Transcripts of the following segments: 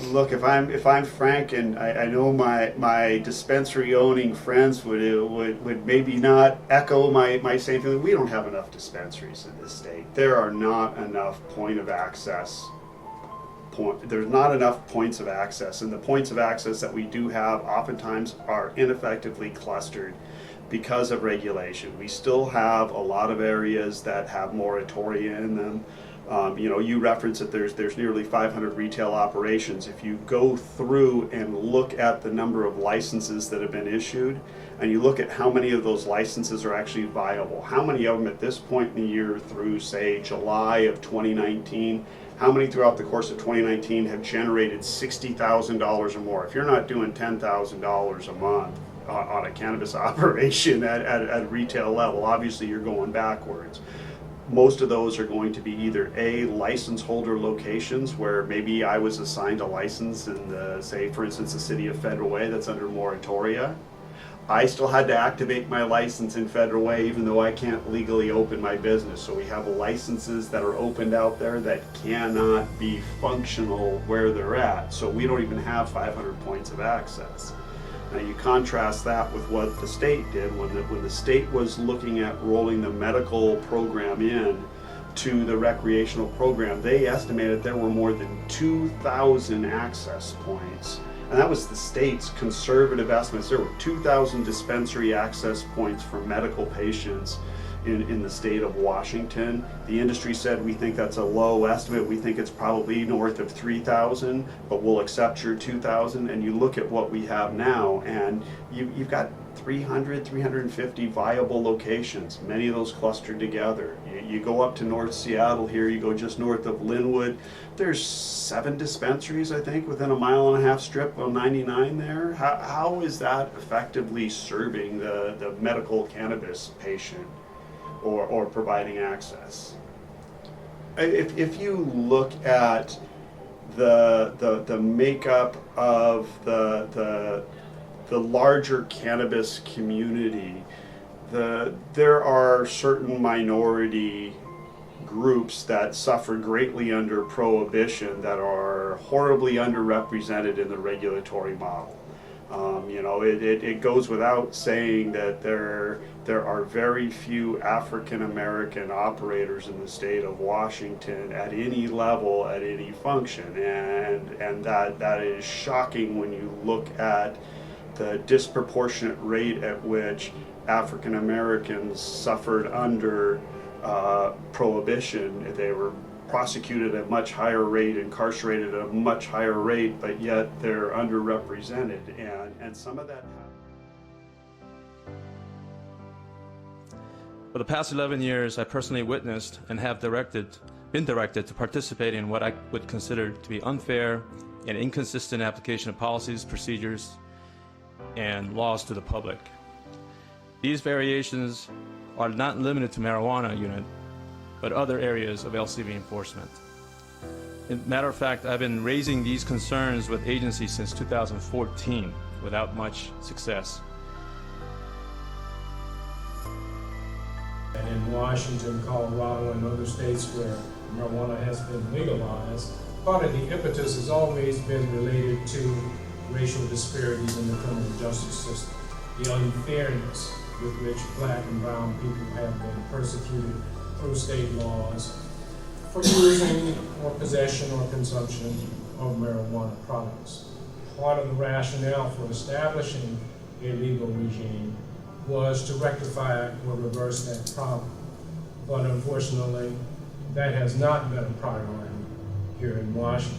Look, if I'm frank, and I know my dispensary owning friends would maybe not echo my same feeling. We don't have enough dispensaries in this state. There are not enough there's not enough points of access, and the points of access that we do have oftentimes are ineffectively clustered because of regulation. We still have a lot of areas that have moratoria in them. You reference that there's nearly 500 retail operations. If you go through and look at the number of licenses that have been issued, and you look at how many of those licenses are actually viable, how many of them at this point in the year through, say, July of 2019, how many throughout the course of 2019 have generated $60,000 or more? If you're not doing $10,000 a month on a cannabis operation at retail level, obviously you're going backwards. Most of those are going to be either A, license holder locations where maybe I was assigned a license in the, say for instance, the city of Federal Way that's under moratoria. I still had to activate my license in Federal Way even though I can't legally open my business. So we have licenses that are opened out there that cannot be functional where they're at. So we don't even have 500 points of access. Now you contrast that with what the state did when the state was looking at rolling the medical program in to the recreational program. They estimated there were more than 2,000 access points. And that was the state's conservative estimates. There were 2,000 dispensary access points for medical patients in the state of Washington. The industry said, we think that's a low estimate. We think it's probably north of 3,000, but we'll accept your 2,000. And you look at what we have now, and you've got 300, 350 viable locations, many of those clustered together. You go up to North Seattle here, you go just north of Linwood, there's 7 dispensaries, I think, within a 1.5 mile strip on 99 there. How is that effectively serving the medical cannabis patient or providing access? If you look at the makeup of the larger cannabis community, there are certain minority groups that suffer greatly under prohibition that are horribly underrepresented in the regulatory model. It goes without saying that there are very few African American operators in the state of Washington at any level, at any function, and that is shocking when you look at the disproportionate rate at which African Americans suffered under prohibition. They were prosecuted at a much higher rate, incarcerated at a much higher rate, but yet they're underrepresented, and some of that happened. For the past 11 years, I personally witnessed and have been directed to participate in what I would consider to be unfair and inconsistent application of policies, procedures, and laws to the public. These variations are not limited to marijuana unit, but other areas of LCB enforcement. As a matter of fact, I've been raising these concerns with agencies since 2014 without much success. And in Washington, Colorado, and other states where marijuana has been legalized, part of the impetus has always been related to racial disparities in the criminal justice system, the unfairness with which black and brown people have been persecuted through state laws for using or possession or consumption of marijuana products. Part of the rationale for establishing a legal regime was to rectify or reverse that problem. But unfortunately, that has not been a priority here in Washington.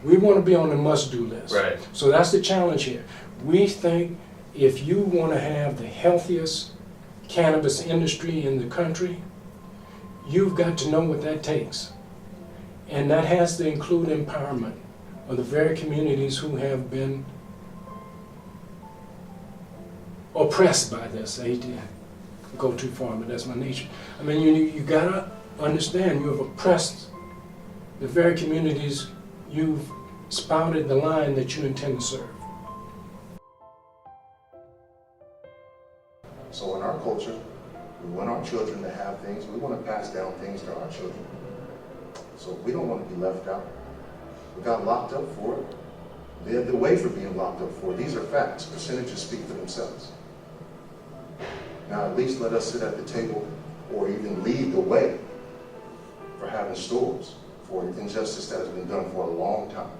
We want to be on the must-do list. Right. So that's the challenge here. We think if you want to have the healthiest cannabis industry in the country, you've got to know what that takes. And that has to include empowerment of the very communities who have been oppressed by this. I hate to go too far, but that's my nature. I mean, you gotta understand you have oppressed the very communities you've spouted the line that you intend to serve. So in our culture, we want our children to have things. We want to pass down things to our children. So we don't want to be left out. or got locked up for it. They had the way for being locked up for it. These are facts. Percentages speak for themselves. Now at least let us sit at the table or even lead the way for having stores for injustice that has been done for a long time.